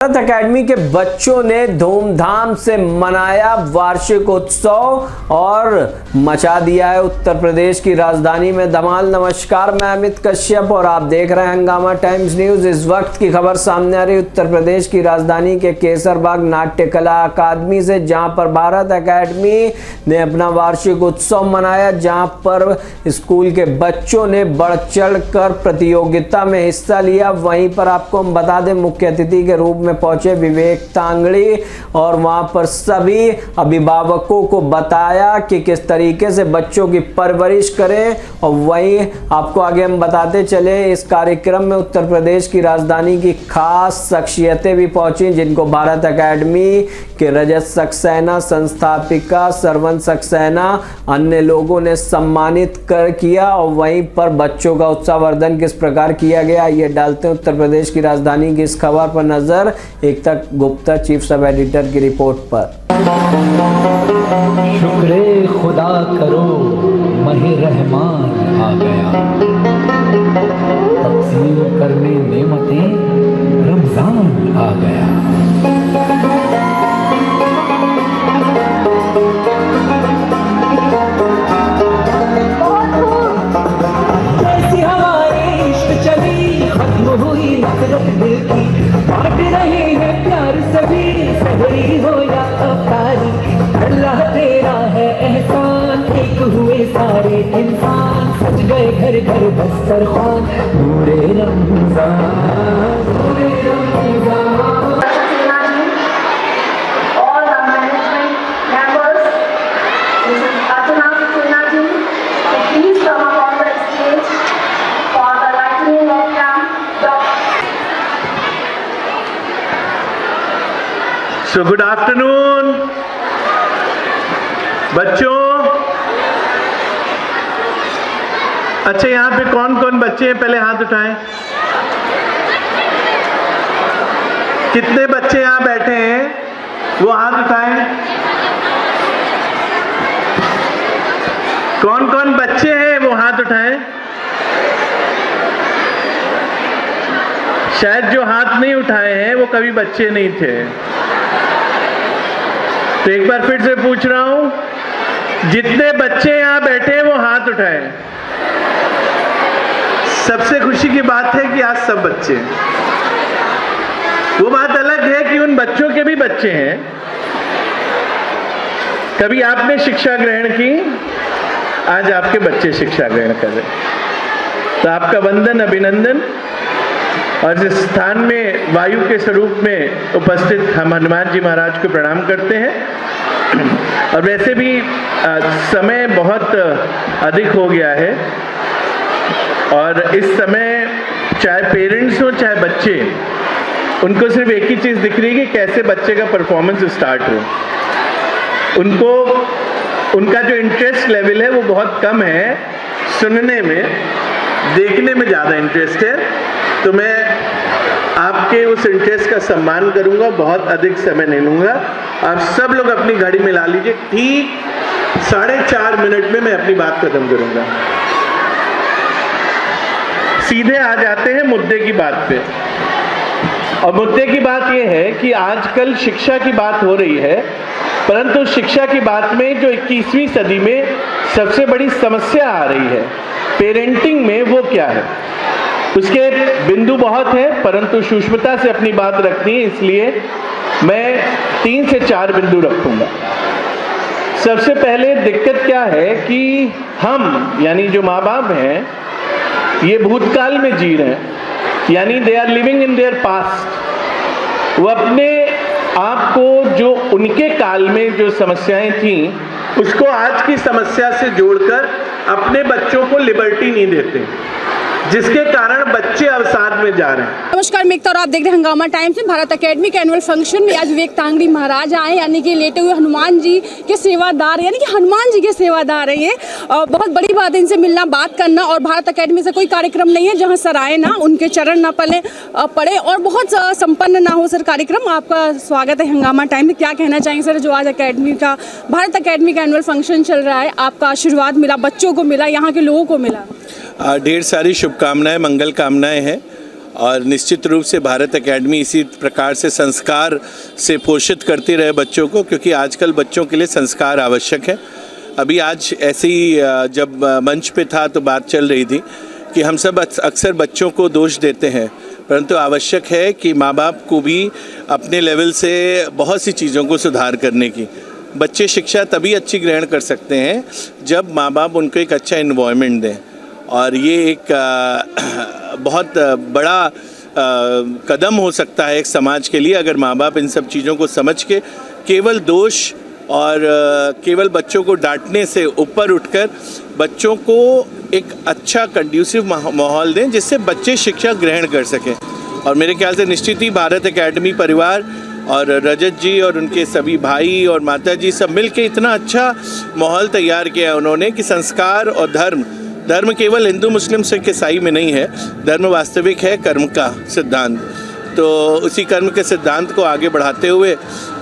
Bharat academy के बच्चों ने धूमधाम से मनाया वार्षिक उत्सव और मचा दिया है उत्तर प्रदेश की राजधानी में धमाल। नमस्कार, मैं अमित कश्यप और आप देख रहे हैं हंगामा टाइम्स न्यूज। इस वक्त की खबर सामने आ रही उत्तर प्रदेश की राजधानी के केसरबाग नाट्य कला अकादमी से, जहां पर भारत अकेडमी ने अपना वार्षिक उत्सव मनाया, जहां पर स्कूल के बच्चों ने बढ़ चढ़ कर प्रतियोगिता में हिस्सा लिया। वहीं पर आपको हम बता दें, मुख्य अतिथि के रूप में पहुंचे विवेक तांगड़ी और वहां पर सभी अभिभावकों को बताया कि किस तरीके से बच्चों की परवरिश करें। और वहीं आपको आगे हम बताते चले, इस कार्यक्रम में उत्तर प्रदेश की राजधानी की खास शख्सियतें भी पहुंची, जिनको भारत अकेडमी के रजत सक्सेना, संस्थापिका सरवन सक्सेना, अन्य लोगों ने सम्मानित किया। और वहीं पर बच्चों का उत्साहवर्धन किस प्रकार किया गया, ये डालते हैं उत्तर प्रदेश की राजधानी की इस खबर पर नजर। एकता गुप्ता, चीफ सब एडिटर की रिपोर्ट पर। शुक्रे खुदा करो महे रहमान आ गया, तकसीम करने नेमतें रमजान आ गया। ऐसी हमारी इश्क चली, खत्म हुई नफरत दिल की, बांट रहे हैं प्यार सभी, सहरी हो या अफ्तारी, अल्लाह तेरा है एहसान, एक हुए सारे इंसान, सज गए घर घर दस्तरखान, नूरे रमजान, नूरे रमजान। So good afternoon, बच्चों। अच्छा, यहाँ पे कौन कौन बच्चे हैं, पहले हाथ उठाएं। कितने बच्चे यहाँ बैठे हैं वो हाथ उठाएं। कौन कौन बच्चे हैं वो हाथ उठाएं। शायद जो हाथ नहीं उठाए हैं वो कभी बच्चे नहीं थे। तो एक बार फिर से पूछ रहा हूं, जितने बच्चे यहां बैठे हैं वो हाथ उठाएं। सबसे खुशी की बात है कि आज सब बच्चे हैं। वो बात अलग है कि उन बच्चों के भी बच्चे हैं। कभी आपने शिक्षा ग्रहण की, आज आपके बच्चे शिक्षा ग्रहण कर रहे। तो आपका वंदन, अभिनंदन। और इस स्थान में वायु के स्वरूप में उपस्थित हम हनुमान जी महाराज को प्रणाम करते हैं। और वैसे भी समय बहुत अधिक हो गया है और इस समय चाहे पेरेंट्स हो चाहे बच्चे, उनको सिर्फ एक ही चीज़ दिख रही है कि कैसे बच्चे का परफॉर्मेंस स्टार्ट हो। उनका जो इंटरेस्ट लेवल है वो बहुत कम है। सुनने में, देखने में ज़्यादा इंटरेस्ट है। तो मैं आपके उस इंटरेस्ट का सम्मान करूंगा, बहुत अधिक समय नहीं लूंगा। आप सब लोग अपनी घड़ी में ला लीजिए, ठीक 4.5 मिनट में मैं अपनी बात खत्म करूंगा। सीधे आ जाते हैं मुद्दे की बात पे। और मुद्दे की बात यह है कि आजकल शिक्षा की बात हो रही है, परंतु शिक्षा की बात में जो 21वीं सदी में सबसे बड़ी समस्या आ रही है पेरेंटिंग में, वो क्या है। उसके बिंदु बहुत है, परंतु सूक्ष्मता से अपनी बात रखनी है, इसलिए मैं 3 से 4 बिंदु रखूंगा। सबसे पहले दिक्कत क्या है कि हम यानी जो माँ बाप हैं, ये भूतकाल में जी रहे हैं, यानी they are living in their past. वो अपने आप को जो उनके काल में जो समस्याएं थीं, उसको आज की समस्या से जोड़कर अपने बच्चों को लिबर्टी नहीं देते, जिसके कारण बच्चे अवसाद में जा रहे हैं। नमस्कार, मैं एकता और आप देख रहे हैं हंगामा टाइम्स में। भारत अकेडमी के एनुअल फंक्शन में आज विवेक तांगड़ी महाराज आए, यानी कि लेटे हुए हनुमान जी के सेवादार, यानी कि हनुमान जी के सेवादार है ये। बहुत बड़ी बात है इनसे मिलना, बात करना। और भारत अकेडमी से कोई कार्यक्रम नहीं है जहां सर आए ना, उनके चरण ना पड़े और बहुत संपन्न ना हो सर कार्यक्रम। आपका स्वागत है हंगामा टाइम में। क्या कहना चाहेंगे सर, जो आज अकेडमी का, भारत अकेडमी का एनुअल फंक्शन चल रहा है, आपका आशीर्वाद मिला, बच्चों को मिला, यहाँ के लोगों को मिला? ढेर सारी शुभकामनाएं, मंगल कामनाएं हैं। और निश्चित रूप से भारत एकेडमी इसी प्रकार से संस्कार से पोषित करती रहे बच्चों को, क्योंकि आजकल बच्चों के लिए संस्कार आवश्यक है। अभी आज ऐसे ही जब मंच पे था तो बात चल रही थी कि हम सब अक्सर बच्चों को दोष देते हैं, परंतु आवश्यक है कि माँ बाप को भी अपने लेवल से बहुत सी चीज़ों को सुधार करने की। बच्चे शिक्षा तभी अच्छी ग्रहण कर सकते हैं जब माँ बाप उनको एक अच्छा इन्वायरमेंट दें, और ये एक बहुत बड़ा कदम हो सकता है एक समाज के लिए अगर माँ बाप इन सब चीज़ों को समझ के केवल दोष और केवल बच्चों को डांटने से ऊपर उठकर बच्चों को एक अच्छा कंड्यूसिव माहौल दें जिससे बच्चे शिक्षा ग्रहण कर सकें। और मेरे ख्याल से निश्चित ही भारत एकेडमी परिवार और रजत जी और उनके सभी भाई और माता जी सब मिलके इतना अच्छा माहौल तैयार किया उन्होंने कि संस्कार और धर्म केवल हिंदू मुस्लिम सिख ईसाई में नहीं है, धर्म वास्तविक है कर्म का सिद्धांत। तो उसी कर्म के सिद्धांत को आगे बढ़ाते हुए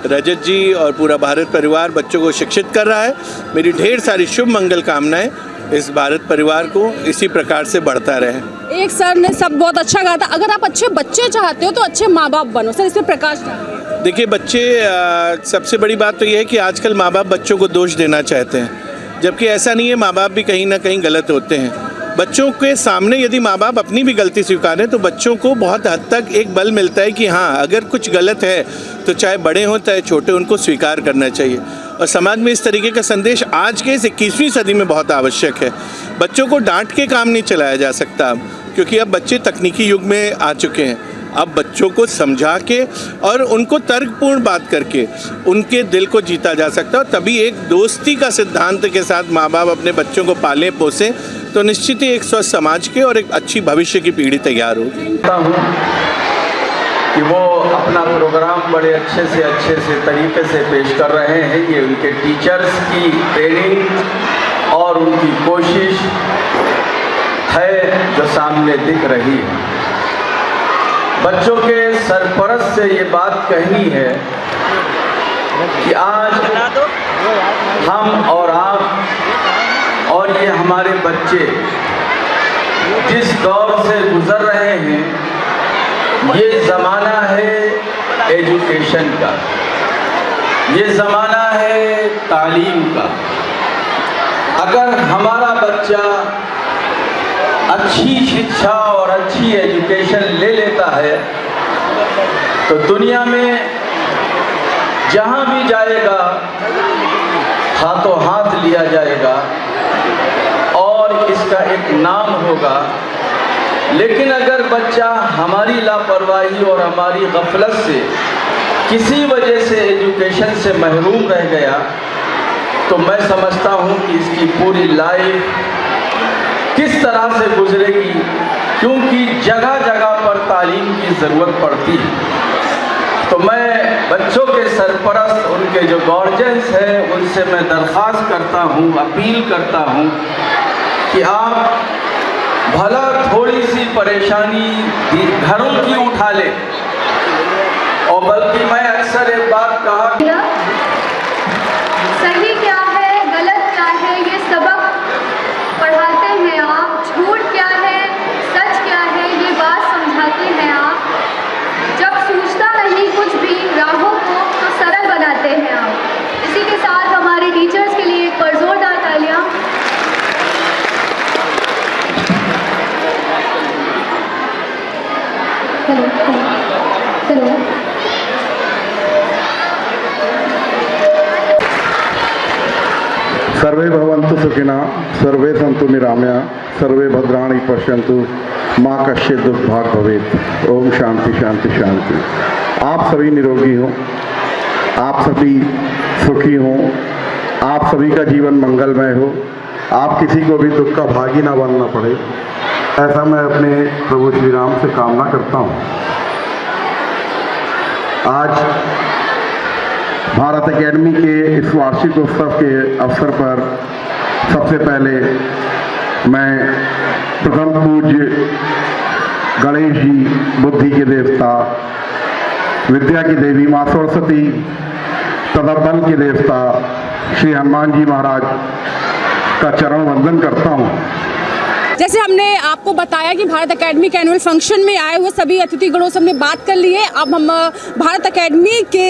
रजत जी और पूरा भारत परिवार बच्चों को शिक्षित कर रहा है। मेरी ढेर सारी शुभ मंगल कामनाएं इस भारत परिवार को इसी प्रकार से बढ़ता रहे। एक सर ने सब बहुत अच्छा कहा था, अगर आप अच्छे बच्चे चाहते हो तो अच्छे माँ बाप बनो। सर इसमें प्रकाश देखिए, बच्चे सबसे बड़ी बात तो ये है कि आजकल माँ बाप बच्चों को दोष देना चाहते हैं, जबकि ऐसा नहीं है। माँ बाप भी कहीं ना कहीं गलत होते हैं। बच्चों के सामने यदि माँ बाप अपनी भी गलती स्वीकारें तो बच्चों को बहुत हद तक एक बल मिलता है कि हाँ, अगर कुछ गलत है तो चाहे बड़े हों चाहे छोटे, उनको स्वीकार करना चाहिए। और समाज में इस तरीके का संदेश आज के इस 21वीं सदी में बहुत आवश्यक है। बच्चों को डांट के काम नहीं चलाया जा सकता, क्योंकि अब बच्चे तकनीकी युग में आ चुके हैं। अब बच्चों को समझा के और उनको तर्कपूर्ण बात करके उनके दिल को जीता जा सकता है, और तभी एक दोस्ती का सिद्धांत के साथ माँ बाप अपने बच्चों को पालें पोसें तो निश्चित ही एक स्वस्थ समाज के और एक अच्छी भविष्य की पीढ़ी तैयार होगी। कि वो अपना प्रोग्राम बड़े अच्छे से तरीके से पेश कर रहे हैं। ये उनके टीचर्स की ट्रेनिंग और उनकी कोशिश है जो सामने दिख रही है। बच्चों के सरपरस्त से ये बात कहनी है कि आज हम और आप और ये हमारे बच्चे जिस दौर से गुजर रहे हैं, ये ज़माना है एजुकेशन का, ये ज़माना है तालीम का। अगर हमारा बच्चा अच्छी शिक्षा और अच्छी एजुकेशन ले लेता है तो दुनिया में जहाँ भी जाएगा हाथों हाथ लिया जाएगा और इसका एक नाम होगा। लेकिन अगर बच्चा हमारी लापरवाही और हमारी गफलत से किसी वजह से एजुकेशन से महरूम रह गया तो मैं समझता हूँ कि इसकी पूरी लाइफ किस तरह से गुजरेगी, क्योंकि जगह जगह पर तालीम की ज़रूरत पड़ती है। तो मैं बच्चों के सरपरस्त, उनके जो गार्जियंस हैं, उनसे मैं दरख्वास्त करता हूँ, अपील करता हूँ कि आप भला थोड़ी सी परेशानी घरों की उठा लें, और बल्कि मैं अक्सर एक बात कहा, सही क्या है गलत क्या है ये सबक पढ़ाते हैं आप, झूठ क्या है सच क्या है ये बात समझाते हैं आप। जब सूझता नहीं कुछ भी राहों को तो सरल बनाते हैं आप। इसी के साथ हमारे टीचर्स के लिए एक बार जोरदार तालियां। हेलो सर्वे भवन्तु सुखिनः, सर्वे सन्तु निरामया, सर्वे भद्राणि पश्यन्तु, माँ कश्चित् दुर्भाग भवेत्। ओम शांति शांति शांति। आप सभी निरोगी हों, आप सभी सुखी हों, आप सभी का जीवन मंगलमय हो, आप किसी को भी दुख का भागी ना बनना पड़े, ऐसा मैं अपने प्रभु श्री राम से कामना करता हूँ। आज भारत एकेडमी के इस वार्षिक उत्सव के अवसर पर सबसे पहले मैं प्रथम पूज्य गणेश जी, बुद्धि के देवता, विद्या की देवी माँ सरस्वती तथा बल के देवता श्री हनुमान जी महाराज का चरण वंदन करता हूँ। जैसे हमने आपको बताया कि भारत एकेडमी के एनुअल फंक्शन में आए हुए सभी अतिथिगणों से हमने बात कर ली है। अब हम भारत एकेडमी के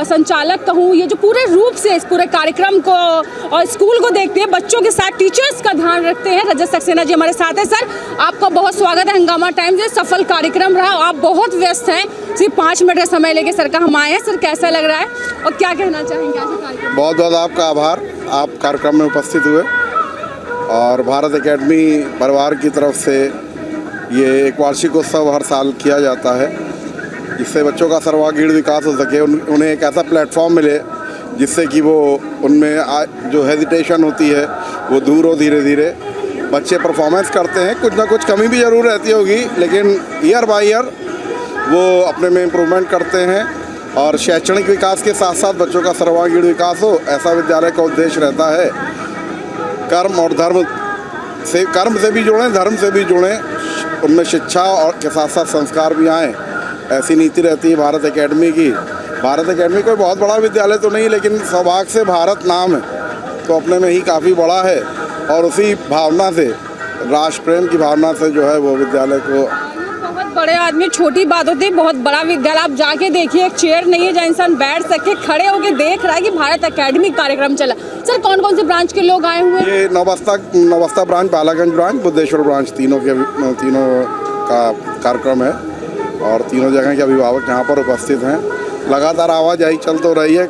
संचालक कहूँ, ये जो पूरे रूप से इस पूरे कार्यक्रम को और स्कूल को देखते हैं, बच्चों के साथ टीचर्स का ध्यान रखते हैं, रजत सक्सेना जी हमारे साथ है। सर, आपका बहुत स्वागत है हंगामा टाइम्स से। सफल कार्यक्रम रहा, आप बहुत व्यस्त हैं, सिर्फ 5 मिनट का समय लेके सर का हम आए हैं। सर, कैसा लग रहा है और क्या कहना चाहेंगे आज कार्यक्रम? बहुत बहुत आपका आभार, आप कार्यक्रम में उपस्थित हुए और भारत एकेडमी परिवार की तरफ से ये एक वार्षिकोत्सव हर साल किया जाता है, जिससे बच्चों का सर्वांगीण विकास हो सके, उन्हें एक ऐसा प्लेटफॉर्म मिले जिससे कि वो उनमें जो हेजिटेशन होती है वो दूर हो। धीरे धीरे बच्चे परफॉर्मेंस करते हैं, कुछ ना कुछ कमी भी ज़रूर रहती होगी, लेकिन ईयर बाय ईयर वो अपने में इम्प्रूवमेंट करते हैं और शैक्षणिक विकास के साथ साथ बच्चों का सर्वांगीण विकास हो, ऐसा विद्यालय का उद्देश्य रहता है। कर्म और धर्म से भी जुड़ें, धर्म से भी जुड़ें, उनमें शिक्षा और के साथ साथ संस्कार भी आएँ, ऐसी नीति रहती है भारत एकेडमी की। भारत एकेडमी कोई बहुत बड़ा विद्यालय तो नहीं, लेकिन सौभाग्य से भारत नाम है तो अपने में ही काफ़ी बड़ा है और उसी भावना से, राष्ट्र प्रेम की भावना से जो है वो विद्यालय को। बहुत बड़े आदमी, छोटी बात होती है, बहुत बड़ा विद्यालय। आप जाके देखिए, एक चेयर नहीं है जहाँ इंसान बैठ सके, खड़े होके देख रहा है कि भारत एकेडमी कार्यक्रम चला। सर, कौन कौन से ब्रांच के लोग आए हुए हैं? ये Naubasta branch, Balaganj branch, Buddheshwar branch, तीनों का कार्यक्रम है और तीनों जगह के अभिभावक यहाँ पर उपस्थित हैं। लगातार आवाजाही चल तो रही है।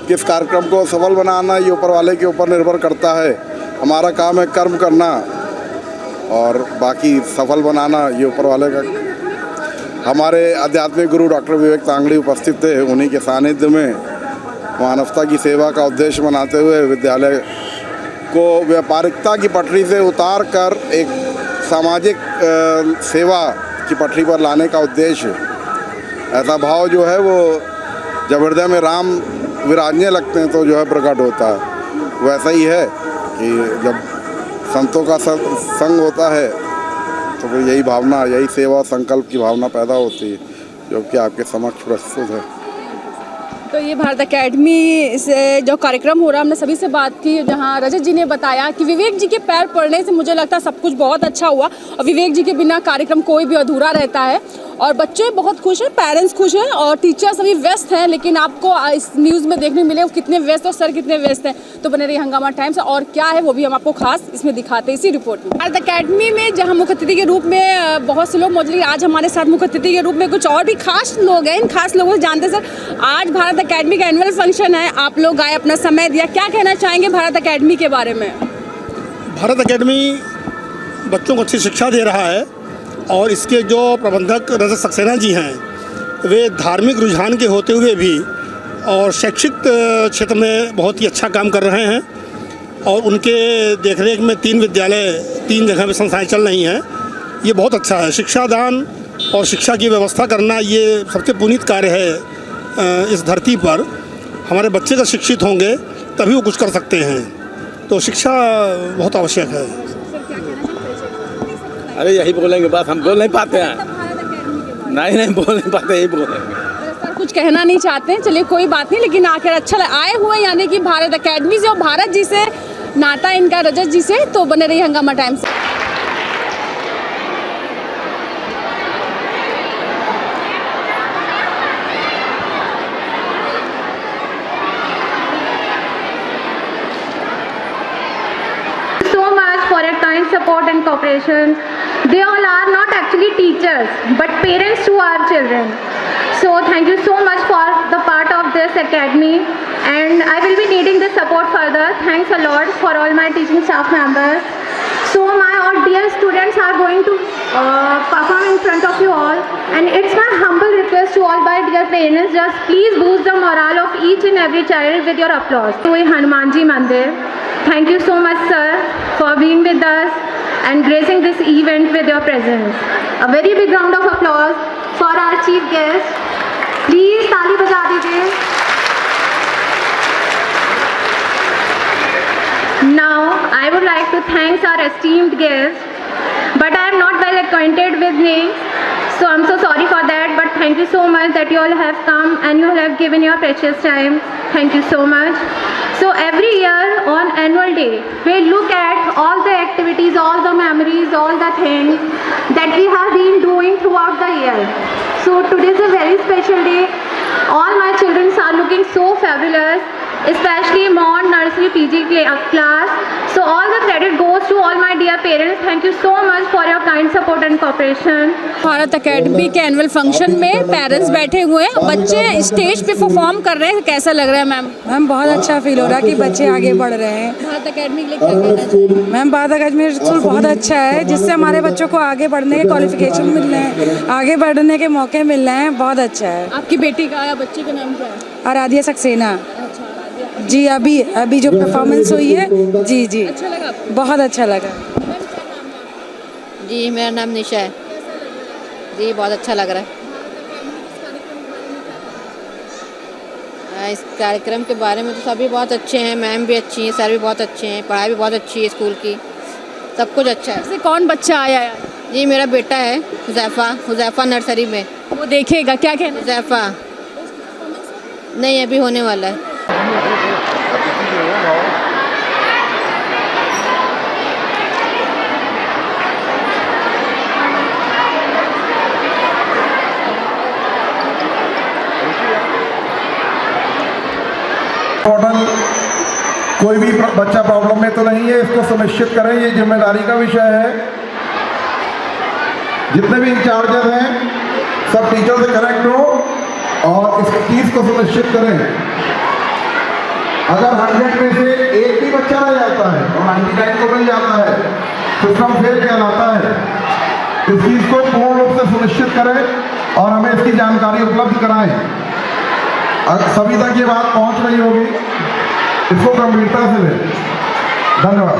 किस कार्यक्रम को सफल बनाना ये ऊपर वाले के ऊपर निर्भर करता है। हमारा काम है कर्म करना और बाकी सफल बनाना ये ऊपर वाले का। हमारे आध्यात्मिक गुरु डॉक्टर विवेक तांगड़ी उपस्थित थे, उन्हीं के सानिध्य में मानवता की सेवा का उद्देश्य बनाते हुए विद्यालय को व्यापारिकता की पटरी से उतार कर एक सामाजिक सेवा की पटरी पर लाने का उद्देश्य। ऐसा भाव जो है वो जब हृदय में राम विराजने लगते हैं तो जो है प्रकट होता है। वैसा ही है कि जब संतों का संग होता है तो फिर यही भावना, यही सेवा संकल्प की भावना पैदा होती है, जो कि आपके समक्ष प्रस्तुत है। तो ये भारत एकेडमी से जो कार्यक्रम हो रहा है, हमने सभी से बात की, जहाँ रजत जी ने बताया कि विवेक जी के पैर पड़ने से मुझे लगता है सब कुछ बहुत अच्छा हुआ और विवेक जी के बिना कार्यक्रम कोई भी अधूरा रहता है। और बच्चे बहुत खुश हैं, पेरेंट्स खुश हैं और टीचर्स सभी व्यस्त हैं, लेकिन आपको इस न्यूज़ में देखने मिले कितने व्यस्त और सर कितने व्यस्त हैं। तो बने रहिए हंगामा टाइम्स, और क्या है वो भी हम आपको खास इसमें दिखाते हैं इसी रिपोर्ट में। भारत एकेडमी में जहाँ मुख्य अतिथि के रूप में बहुत से लोग मौजूद हैं, आज हमारे साथ मुख्य अतिथि के रूप में कुछ और भी खास लोग हैं। इन खास लोगों से जानते हैं। सर, आज भारत एकेडमी का एनुअल फंक्शन है, आप लोग आए, अपना समय दिया, क्या कहना चाहेंगे भारत एकेडमी के बारे में? भारत एकेडमी बच्चों को अच्छी शिक्षा दे रहा है और इसके जो प्रबंधक रजत सक्सेना जी हैं, वे धार्मिक रुझान के होते हुए भी और शैक्षिक क्षेत्र में बहुत ही अच्छा काम कर रहे हैं और उनके देखरेख में 3 विद्यालय 3 जगह पे संस्थाएं चल रही हैं। ये बहुत अच्छा है। शिक्षादान और शिक्षा की व्यवस्था करना ये सबसे पुनीत कार्य है इस धरती पर। हमारे बच्चे जब शिक्षित होंगे तभी वो कुछ कर सकते हैं, तो शिक्षा बहुत आवश्यक है। अरे यही बोलेंगे, बस हम बोल नहीं पाते हैं। नहीं बोल नहीं पाते, यही बोलेंगे। सर, कुछ कहना नहीं चाहते हैं, चलिए कोई बात नहीं, लेकिन आखिर अच्छा आए हुए यानी कि भारत एकेडमी से और भारत जी से नाता इनका रजत जी से। तो बने रही हंगामा times. For your kind support and cooperation. They all are not actually teachers but parents to our children. So thank you so much for the part of this academy, and I will be needing this support further. Thanks a lot for all my teaching staff members. So my all dear students are going to perform in front of you all, and it's my humble request to all my dear parents, just please boost the morale of each and every child with your applause. To Hanuman Ji Mandir. Thank you so much, sir, for being with us and gracing this event with your presence. A very big round of applause for our chief guest. Please ताली बजा दीजिए. Now, I would like to thank our esteemed guest, but I am not well acquainted with names, so I'm so sorry for that. But thank you so much that you all have come and you all have given your precious time. Thank you so much. So every year on annual day, we look at all the activities, all the memories, all the things that we have been doing throughout the year. So today is a very special day. All my children are looking so fabulous, especially Mon nursery PG class. So all the credit goes to all my dear parents. Thank you so much for your kind support and cooperation. Bharat academy के annual function में parents बैठे हुए हैं, बच्चे stage पे perform कर रहे हैं, कैसा लग रहा है मैम? मैम बहुत अच्छा फील हो रहा है कि बच्चे आगे बढ़ रहे हैं। भारत एकेडमी के लिए क्या कहना चाहिए? मैम भारत एकेडमी स्कूल बहुत अच्छा है, जिससे हमारे बच्चों को आगे बढ़ने के क्वालिफिकेशन मिल रहे हैं, आगे बढ़ने के मौके मिल रहे हैं, बहुत अच्छा है। आपकी बेटी का या बच्चे का नाम क्या है? आराध्या सक्सेना जी। अभी जो परफॉर्मेंस हुई है जी जी, अच्छा लगा आपको? बहुत अच्छा लगा जी। मेरा नाम निशा है जी। बहुत अच्छा लग रहा है। इस कार्यक्रम के बारे में तो सभी बहुत अच्छे हैं, मैम भी अच्छी हैं, सर भी बहुत अच्छे हैं, पढ़ाई भी बहुत अच्छी है स्कूल की, सब कुछ अच्छा है। से कौन बच्चा आया है? जी मेरा बेटा है हुज़ैफ़ा नर्सरी में। वो देखेगा, क्या कहना? हुज़ैफ़ा नहीं, अभी होने वाला है। टोटल कोई भी बच्चा प्रॉब्लम में तो नहीं है, इसको सुनिश्चित करें, ये जिम्मेदारी का विषय है। जितने भी इंचार्जेस हैं सब टीचर से कनेक्ट हो और इस चीज़ को सुनिश्चित करें। अगर 100 में से एक भी बच्चा रह जाता है और 99 को मिल जाता है, सिस्टम फेल कहलाता है। इस चीज़ को पूर्ण रूप से सुनिश्चित करें और हमें इसकी जानकारी उपलब्ध कराएं। सभी तक ये बात पहुंच रही होगी, इसको गंभीरता से लें। धन्यवाद।